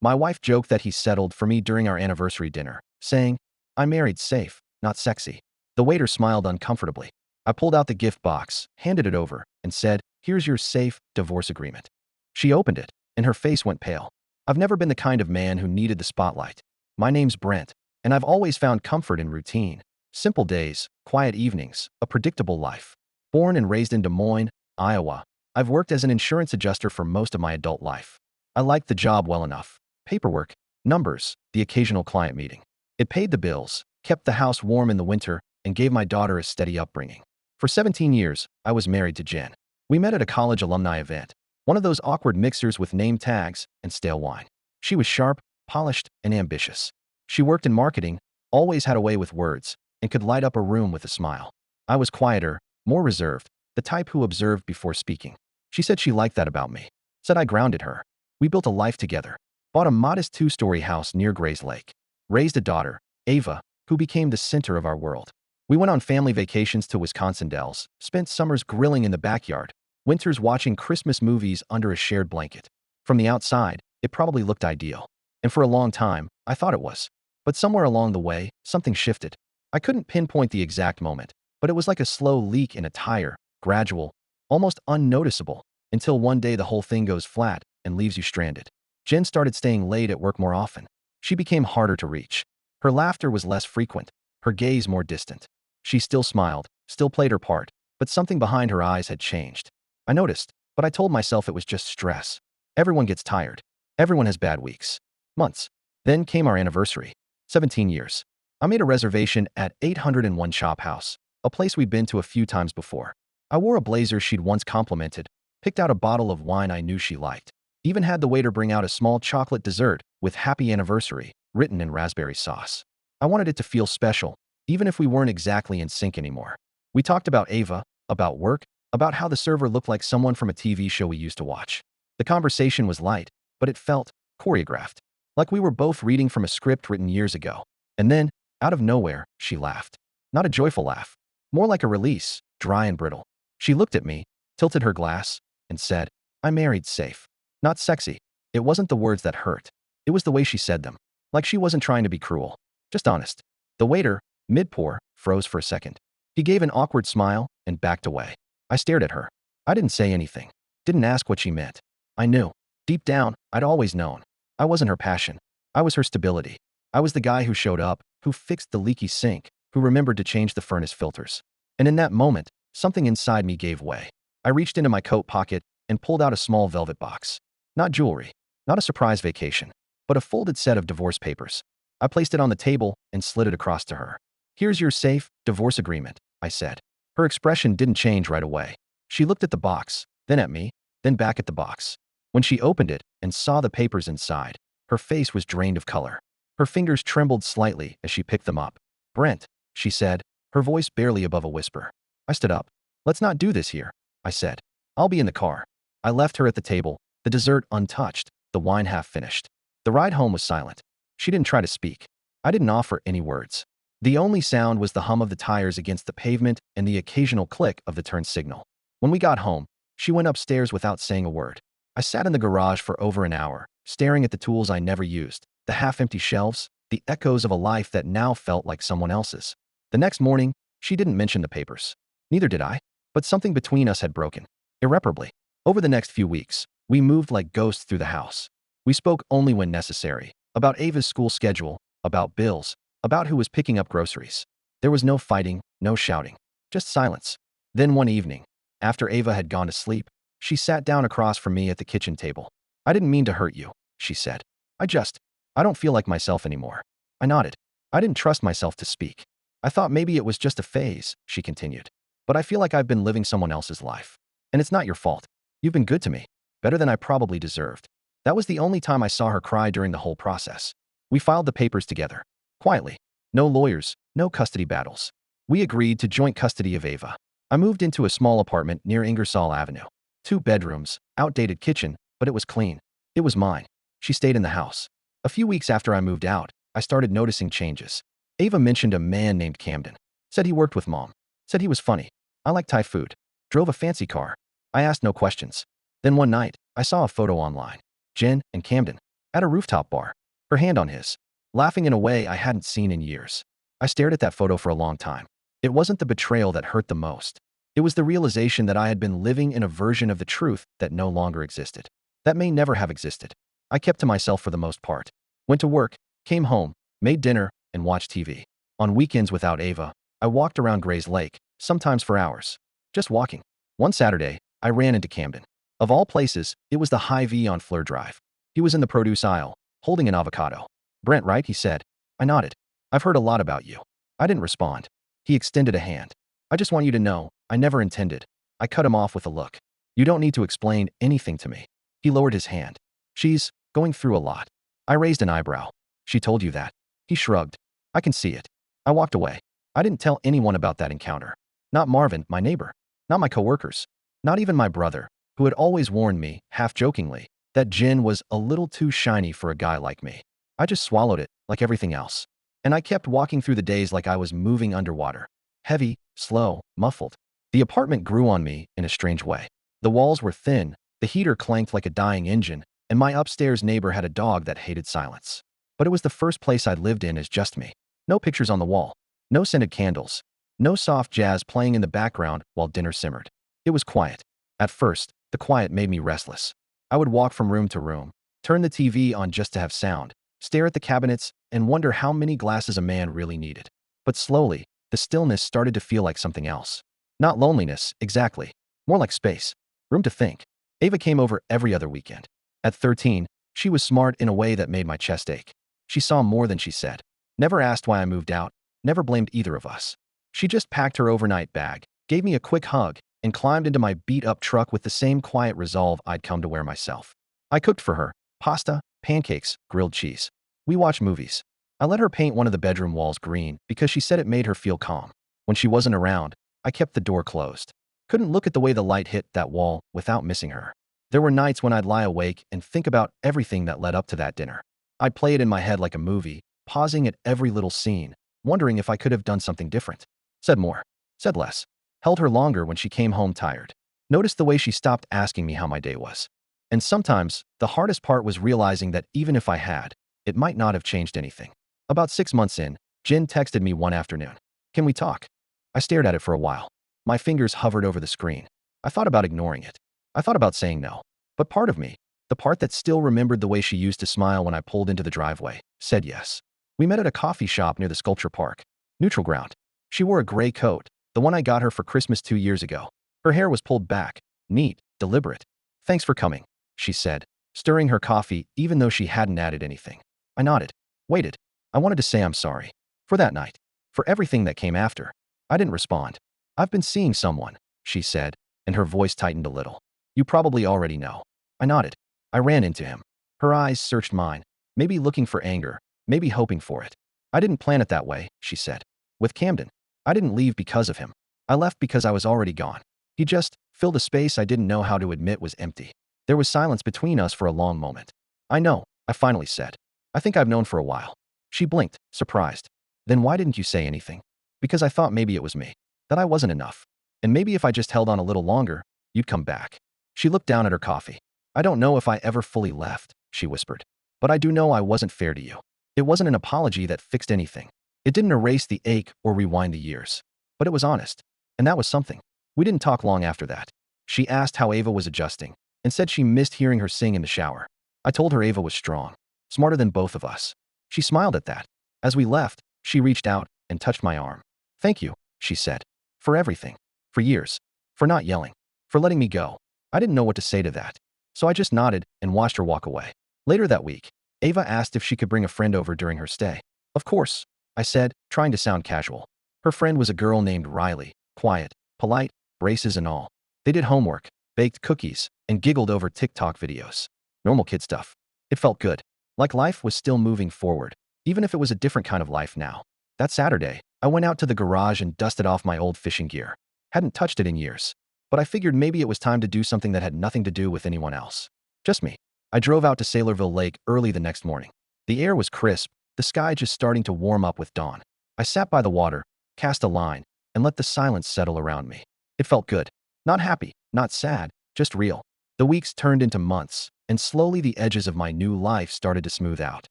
My wife joked that he settled for me during our anniversary dinner, saying, "I married safe, not sexy." The waiter smiled uncomfortably. I pulled out the gift box, handed it over, and said, "Here's your safe divorce agreement." She opened it, and her face went pale. I've never been the kind of man who needed the spotlight. My name's Brent, and I've always found comfort in routine. Simple days, quiet evenings, a predictable life. Born and raised in Des Moines, Iowa, I've worked as an insurance adjuster for most of my adult life. I liked the job well enough. Paperwork, numbers, the occasional client meeting. It paid the bills, kept the house warm in the winter, and gave my daughter a steady upbringing. For 17 years, I was married to Jen. We met at a college alumni event, one of those awkward mixers with name tags and stale wine. She was sharp, polished, and ambitious. She worked in marketing, always had a way with words, and could light up a room with a smile. I was quieter, more reserved, the type who observed before speaking. She said she liked that about me. Said I grounded her. We built a life together. Bought a modest 2-story house near Grays Lake. Raised a daughter, Ava, who became the center of our world. We went on family vacations to Wisconsin Dells, spent summers grilling in the backyard, winters watching Christmas movies under a shared blanket. From the outside, it probably looked ideal. And for a long time, I thought it was. But somewhere along the way, something shifted. I couldn't pinpoint the exact moment, but it was like a slow leak in a tire, gradual, almost unnoticeable, until one day the whole thing goes flat and leaves you stranded. Jen started staying late at work more often. She became harder to reach. Her laughter was less frequent, her gaze more distant. She still smiled, still played her part, but something behind her eyes had changed. I noticed, but I told myself it was just stress. Everyone gets tired. Everyone has bad weeks. Months. Then came our anniversary. 17 years. I made a reservation at 801 Shop House, a place we'd been to a few times before. I wore a blazer she'd once complimented, picked out a bottle of wine I knew she liked, even had the waiter bring out a small chocolate dessert with "Happy Anniversary" written in raspberry sauce. I wanted it to feel special, even if we weren't exactly in sync anymore. We talked about Ava, about work, about how the server looked like someone from a TV show we used to watch. The conversation was light, but it felt choreographed, like we were both reading from a script written years ago. And then, out of nowhere, she laughed. Not a joyful laugh, more like a release, dry and brittle. She looked at me, tilted her glass, and said, "I married safe." Not sexy. It wasn't the words that hurt. It was the way she said them. Like she wasn't trying to be cruel. Just honest. The waiter, mid-pour, froze for a second. He gave an awkward smile and backed away. I stared at her. I didn't say anything. Didn't ask what she meant. I knew. Deep down, I'd always known. I wasn't her passion. I was her stability. I was the guy who showed up, who fixed the leaky sink, who remembered to change the furnace filters. And in that moment, something inside me gave way. I reached into my coat pocket and pulled out a small velvet box. Not jewelry, not a surprise vacation, but a folded set of divorce papers. I placed it on the table and slid it across to her. "Here's your safe divorce agreement," I said. Her expression didn't change right away. She looked at the box, then at me, then back at the box. When she opened it and saw the papers inside, her face was drained of color. Her fingers trembled slightly as she picked them up. "Brent," she said, her voice barely above a whisper. I stood up. "Let's not do this here," I said. "I'll be in the car." I left her at the table, the dessert untouched, the wine half finished. The ride home was silent. She didn't try to speak. I didn't offer any words. The only sound was the hum of the tires against the pavement and the occasional click of the turn signal. When we got home, she went upstairs without saying a word. I sat in the garage for over an hour, staring at the tools I never used, the half-empty shelves, the echoes of a life that now felt like someone else's. The next morning, she didn't mention the papers. Neither did I. But something between us had broken. Irreparably. Over the next few weeks, we moved like ghosts through the house. We spoke only when necessary. About Ava's school schedule, about bills, about who was picking up groceries. There was no fighting, no shouting. Just silence. Then one evening, after Ava had gone to sleep, she sat down across from me at the kitchen table. "I didn't mean to hurt you," she said. I don't feel like myself anymore." I nodded. I didn't trust myself to speak. "I thought maybe it was just a phase," she continued. "But I feel like I've been living someone else's life. And it's not your fault. You've been good to me. Better than I probably deserved." That was the only time I saw her cry during the whole process. We filed the papers together. Quietly. No lawyers, no custody battles. We agreed to joint custody of Ava. I moved into a small apartment near Ingersoll Avenue. 2 bedrooms, outdated kitchen, but it was clean. It was mine. She stayed in the house. A few weeks after I moved out, I started noticing changes. Ava mentioned a man named Camden. Said he worked with Mom. Said he was funny. I liked Thai food. Drove a fancy car. I asked no questions. Then one night, I saw a photo online. Jen and Camden. at a rooftop bar, her hand on his, laughing in a way I hadn't seen in years. I stared at that photo for a long time. It wasn't the betrayal that hurt the most. It was the realization that I had been living in a version of the truth that no longer existed. That may never have existed. I kept to myself for the most part. Went to work, came home, made dinner, and watched TV. On weekends without Ava, I walked around Gray's Lake, sometimes for hours. Just walking. One Saturday, I ran into Camden. Of all places, it was the Hy-Vee on Fleur Drive. He was in the produce aisle, holding an avocado. "Brent, right?" he said. I nodded. "I've heard a lot about you." I didn't respond. He extended a hand. "I just want you to know, I never intended." I cut him off with a look. "You don't need to explain anything to me." He lowered his hand. "She's going through a lot." I raised an eyebrow. "She told you that?" He shrugged. "I can see it." I walked away. I didn't tell anyone about that encounter. Not Marvin, my neighbor. Not my coworkers. Not even my brother, who had always warned me, half-jokingly, that Jen was a little too shiny for a guy like me. I just swallowed it, like everything else. And I kept walking through the days like I was moving underwater. Heavy, slow, muffled. The apartment grew on me in a strange way. The walls were thin, the heater clanked like a dying engine, and my upstairs neighbor had a dog that hated silence. But it was the first place I'd lived in as just me. No pictures on the wall. No scented candles. No soft jazz playing in the background while dinner simmered. It was quiet. At first, the quiet made me restless. I would walk from room to room, turn the TV on just to have sound, stare at the cabinets, and wonder how many glasses a man really needed. But slowly, the stillness started to feel like something else. Not loneliness, exactly. More like space. Room to think. Ava came over every other weekend. At 13, she was smart in a way that made my chest ache. She saw more than she said. Never asked why I moved out. Never blamed either of us. She just packed her overnight bag, gave me a quick hug, and climbed into my beat-up truck with the same quiet resolve I'd come to wear myself. I cooked for her. Pasta, pancakes, grilled cheese. We watched movies. I let her paint one of the bedroom walls green because she said it made her feel calm. When she wasn't around, I kept the door closed. Couldn't look at the way the light hit that wall without missing her. There were nights when I'd lie awake and think about everything that led up to that dinner. I'd play it in my head like a movie, pausing at every little scene, wondering if I could have done something different. Said more. Said less. Held her longer when she came home tired. Noticed the way she stopped asking me how my day was. And sometimes, the hardest part was realizing that even if I had, it might not have changed anything. About 6 months in, Jen texted me one afternoon. "Can we talk?" I stared at it for a while. My fingers hovered over the screen. I thought about ignoring it. I thought about saying no. But part of me, the part that still remembered the way she used to smile when I pulled into the driveway, said yes. We met at a coffee shop near the sculpture park. Neutral ground. She wore a gray coat, the one I got her for Christmas 2 years ago. Her hair was pulled back, neat, deliberate. "Thanks for coming," she said, stirring her coffee even though she hadn't added anything. I nodded. Waited. I wanted to say I'm sorry. For that night. For everything that came after. I didn't respond. "I've been seeing someone," she said, and her voice tightened a little. "You probably already know." I nodded. I ran into him. Her eyes searched mine, maybe looking for anger, maybe hoping for it. "I didn't plan it that way," she said. "With Camden. I didn't leave because of him. I left because I was already gone. He just filled a space I didn't know how to admit was empty." There was silence between us for a long moment. "I know," I finally said. "I think I've known for a while." She blinked, surprised. "Then why didn't you say anything?" "Because I thought maybe it was me. That I wasn't enough. And maybe if I just held on a little longer, you'd come back." She looked down at her coffee. "I don't know if I ever fully left," she whispered. "But I do know I wasn't fair to you. It wasn't an apology that fixed anything. It didn't erase the ache or rewind the years. But it was honest. And that was something." We didn't talk long after that. She asked how Ava was adjusting, and said she missed hearing her sing in the shower. I told her Ava was strong. Smarter than both of us. She smiled at that. As we left, she reached out and touched my arm. "Thank you," she said. "For everything. For years. For not yelling. For letting me go." I didn't know what to say to that. So I just nodded and watched her walk away. Later that week, Ava asked if she could bring a friend over during her stay. "Of course," I said, trying to sound casual. Her friend was a girl named Riley, quiet, polite, braces and all. They did homework, baked cookies, and giggled over TikTok videos. Normal kid stuff. It felt good. Like life was still moving forward, even if it was a different kind of life now. That Saturday, I went out to the garage and dusted off my old fishing gear. Hadn't touched it in years. But I figured maybe it was time to do something that had nothing to do with anyone else. Just me. I drove out to Sailorville Lake early the next morning. The air was crisp, the sky just starting to warm up with dawn. I sat by the water, cast a line, and let the silence settle around me. It felt good. Not happy, not sad, just real. The weeks turned into months, and slowly the edges of my new life started to smooth out.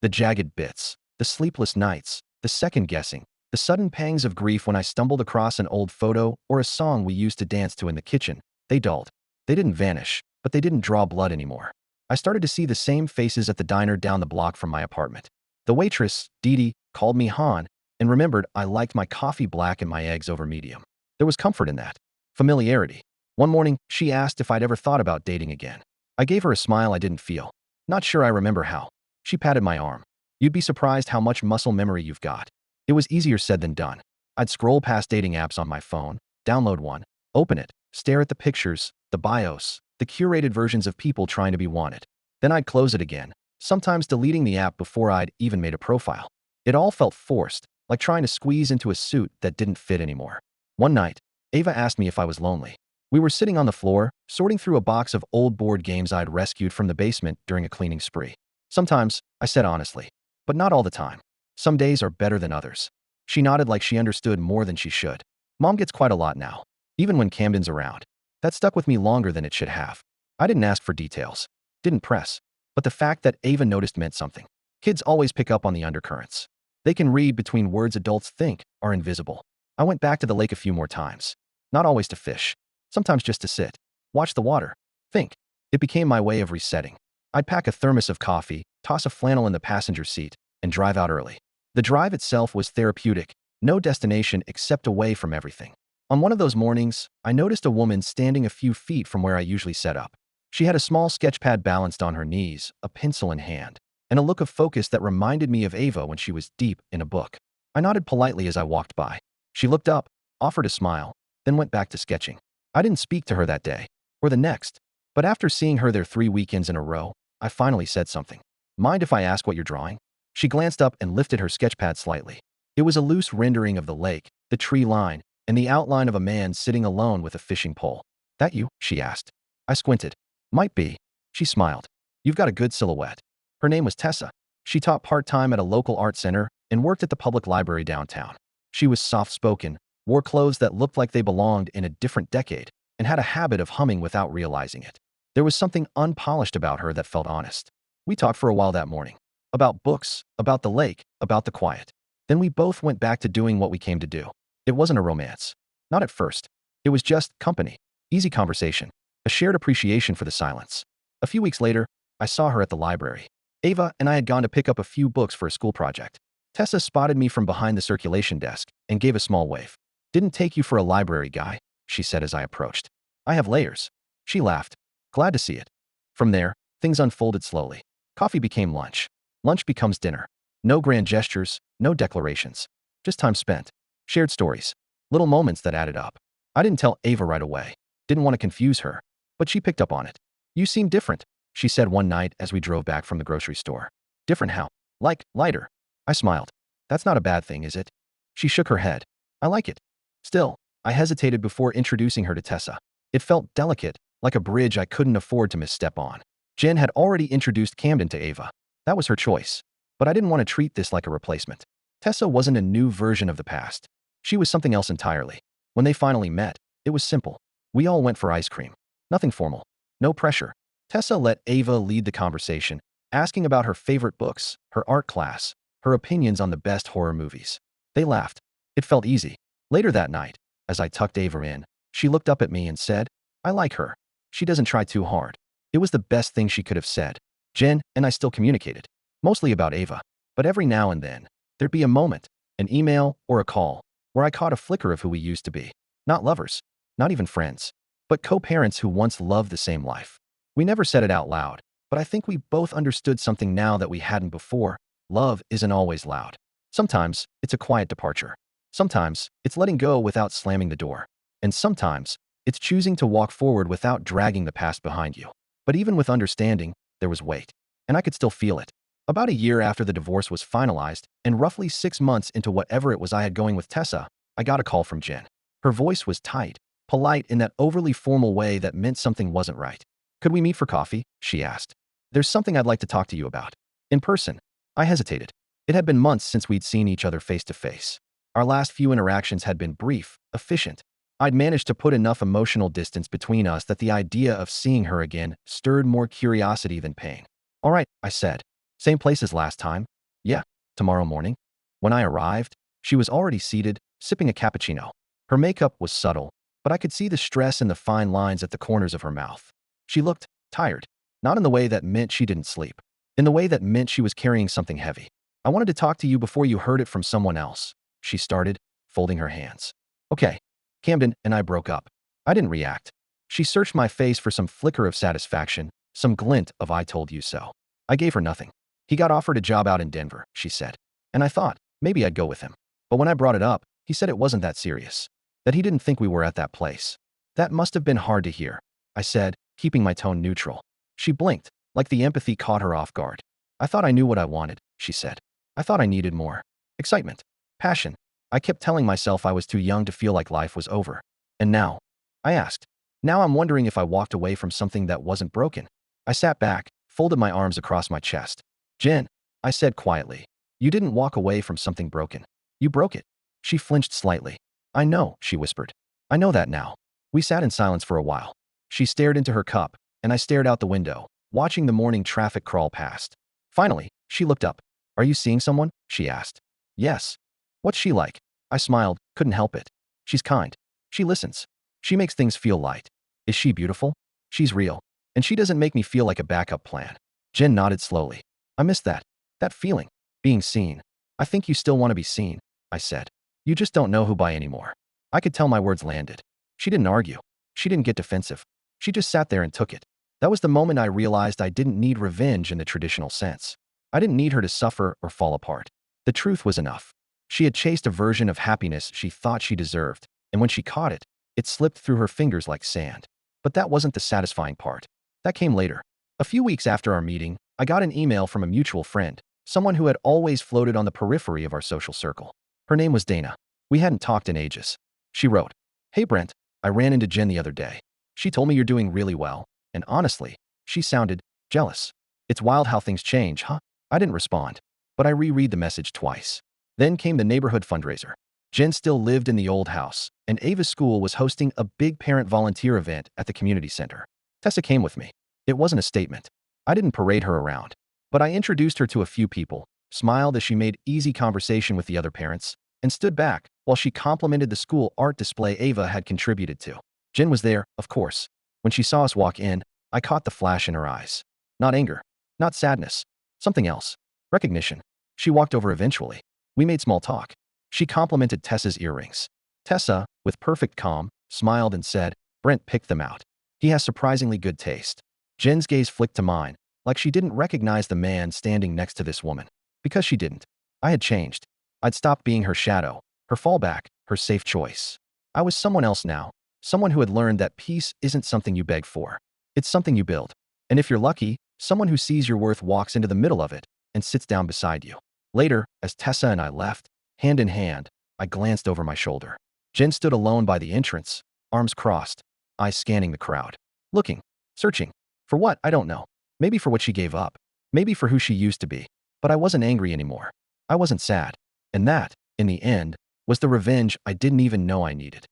The jagged bits, the sleepless nights, the second guessing, the sudden pangs of grief when I stumbled across an old photo or a song we used to dance to in the kitchen, they dulled. They didn't vanish, but they didn't draw blood anymore. I started to see the same faces at the diner down the block from my apartment. The waitress, Dee Dee, called me Han, and remembered I liked my coffee black and my eggs over medium. There was comfort in that. Familiarity. One morning, she asked if I'd ever thought about dating again. I gave her a smile I didn't feel. Not sure I remember how. She patted my arm. You'd be surprised how much muscle memory you've got. It was easier said than done. I'd scroll past dating apps on my phone, download one, open it, stare at the pictures, the bios, the curated versions of people trying to be wanted. Then I'd close it again, sometimes deleting the app before I'd even made a profile. It all felt forced, like trying to squeeze into a suit that didn't fit anymore. One night, Ava asked me if I was lonely. We were sitting on the floor, sorting through a box of old board games I'd rescued from the basement during a cleaning spree. Sometimes, I said honestly, but not all the time. Some days are better than others. She nodded like she understood more than she should. Mom gets quite a lot now, even when Camden's around. That stuck with me longer than it should have. I didn't ask for details, didn't press, but the fact that Ava noticed meant something. Kids always pick up on the undercurrents. They can read between words adults think are invisible. I went back to the lake a few more times. Not always to fish. Sometimes just to sit, watch the water, think. It became my way of resetting. I'd pack a thermos of coffee, toss a flannel in the passenger seat, and drive out early. The drive itself was therapeutic, no destination except away from everything. On one of those mornings, I noticed a woman standing a few feet from where I usually set up. She had a small sketchpad balanced on her knees, a pencil in hand, and a look of focus that reminded me of Ava when she was deep in a book. I nodded politely as I walked by. She looked up, offered a smile, then went back to sketching. I didn't speak to her that day, or the next, but after seeing her there 3 weekends in a row, I finally said something. Mind if I ask what you're drawing? She glanced up and lifted her sketchpad slightly. It was a loose rendering of the lake, the tree line, and the outline of a man sitting alone with a fishing pole. That you? She asked. I squinted. Might be. She smiled. You've got a good silhouette. Her name was Tessa. She taught part-time at a local art center and worked at the public library downtown. She was soft-spoken, wore clothes that looked like they belonged in a different decade, and had a habit of humming without realizing it. There was something unpolished about her that felt honest. We talked for a while that morning. About books, about the lake, about the quiet. Then we both went back to doing what we came to do. It wasn't a romance. Not at first. It was just company. Easy conversation. A shared appreciation for the silence. A few weeks later, I saw her at the library. Ava and I had gone to pick up a few books for a school project. Tessa spotted me from behind the circulation desk and gave a small wave. Didn't take you for a library guy, she said as I approached. I have layers. She laughed. Glad to see it. From there, things unfolded slowly. Coffee became lunch. Lunch becomes dinner. No grand gestures, no declarations. Just time spent. Shared stories. Little moments that added up. I didn't tell Ava right away. Didn't want to confuse her. But she picked up on it. You seem different, she said one night as we drove back from the grocery store. Different how? Like, lighter. I smiled. That's not a bad thing, is it? She shook her head. I like it. Still, I hesitated before introducing her to Tessa. It felt delicate, like a bridge I couldn't afford to misstep on. Jen had already introduced Camden to Ava. That was her choice. But I didn't want to treat this like a replacement. Tessa wasn't a new version of the past. She was something else entirely. When they finally met, it was simple. We all went for ice cream. Nothing formal. No pressure. Tessa let Ava lead the conversation, asking about her favorite books, her art class, her opinions on the best horror movies. They laughed. It felt easy. Later that night, as I tucked Ava in, she looked up at me and said, I like her. She doesn't try too hard. It was the best thing she could have said. Jen and I still communicated, mostly about Ava, but every now and then, there'd be a moment, an email or a call, where I caught a flicker of who we used to be. Not lovers, not even friends, but co-parents who once loved the same life. We never said it out loud, but I think we both understood something now that we hadn't before. Love isn't always loud. Sometimes it's a quiet departure. Sometimes it's letting go without slamming the door. And sometimes it's choosing to walk forward without dragging the past behind you. But even with understanding, there was weight. And I could still feel it. About a year after the divorce was finalized, and roughly 6 months into whatever it was I had going with Tessa, I got a call from Jen. Her voice was tight, polite in that overly formal way that meant something wasn't right. Could we meet for coffee? She asked. There's something I'd like to talk to you about. In person. I hesitated. It had been months since we'd seen each other face to face. Our last few interactions had been brief, efficient. I'd managed to put enough emotional distance between us that the idea of seeing her again stirred more curiosity than pain. All right, I said. Same place as last time? Yeah, tomorrow morning. When I arrived, she was already seated, sipping a cappuccino. Her makeup was subtle, but I could see the stress and the fine lines at the corners of her mouth. She looked tired, not in the way that meant she didn't sleep, in the way that meant she was carrying something heavy. I wanted to talk to you before you heard it from someone else, she started, folding her hands. Okay. Camden and I broke up. I didn't react. She searched my face for some flicker of satisfaction, some glint of I told you so. I gave her nothing. He got offered a job out in Denver, she said. And I thought, maybe I'd go with him. But when I brought it up, he said it wasn't that serious. That he didn't think we were at that place. That must have been hard to hear, I said, keeping my tone neutral. She blinked, like the empathy caught her off guard. I thought I knew what I wanted, she said. I thought I needed more. Excitement. Passion. I kept telling myself I was too young to feel like life was over. And now? I asked. Now I'm wondering if I walked away from something that wasn't broken. I sat back, folded my arms across my chest. Jen, I said quietly, you didn't walk away from something broken. You broke it. She flinched slightly. I know, she whispered. I know that now. We sat in silence for a while. She stared into her cup, and I stared out the window, watching the morning traffic crawl past. Finally, she looked up. Are you seeing someone? She asked. Yes. What's she like? I smiled, couldn't help it. She's kind. She listens. She makes things feel light. Is she beautiful? She's real. And she doesn't make me feel like a backup plan. Jen nodded slowly. I miss that. That feeling. Being seen. I think you still want to be seen, I said. You just don't know who by anymore. I could tell my words landed. She didn't argue. She didn't get defensive. She just sat there and took it. That was the moment I realized I didn't need revenge in the traditional sense. I didn't need her to suffer or fall apart. The truth was enough. She had chased a version of happiness she thought she deserved, and when she caught it, it slipped through her fingers like sand. But that wasn't the satisfying part. That came later. A few weeks after our meeting, I got an email from a mutual friend, someone who had always floated on the periphery of our social circle. Her name was Dana. We hadn't talked in ages. She wrote, Hey Brent, I ran into Jen the other day. She told me you're doing really well, and honestly, she sounded jealous. It's wild how things change, huh? I didn't respond, but I reread the message twice. Then came the neighborhood fundraiser. Jen still lived in the old house, and Ava's school was hosting a big parent volunteer event at the community center. Tessa came with me. It wasn't a statement. I didn't parade her around, but I introduced her to a few people, smiled as she made easy conversation with the other parents, and stood back while she complimented the school art display Ava had contributed to. Jen was there, of course. When she saw us walk in, I caught the flash in her eyes. Not anger, not sadness, something else. Recognition. She walked over eventually. We made small talk. She complimented Tessa's earrings. Tessa, with perfect calm, smiled and said, Brent picked them out. He has surprisingly good taste. Jen's gaze flicked to mine, like she didn't recognize the man standing next to this woman. Because she didn't. I had changed. I'd stopped being her shadow, her fallback, her safe choice. I was someone else now, someone who had learned that peace isn't something you beg for. It's something you build. And if you're lucky, someone who sees your worth walks into the middle of it and sits down beside you. Later, as Tessa and I left, hand in hand, I glanced over my shoulder. Jen stood alone by the entrance, arms crossed, eyes scanning the crowd. Looking, searching. For what? I don't know. Maybe for what she gave up. Maybe for who she used to be. But I wasn't angry anymore. I wasn't sad. And that, in the end, was the revenge I didn't even know I needed.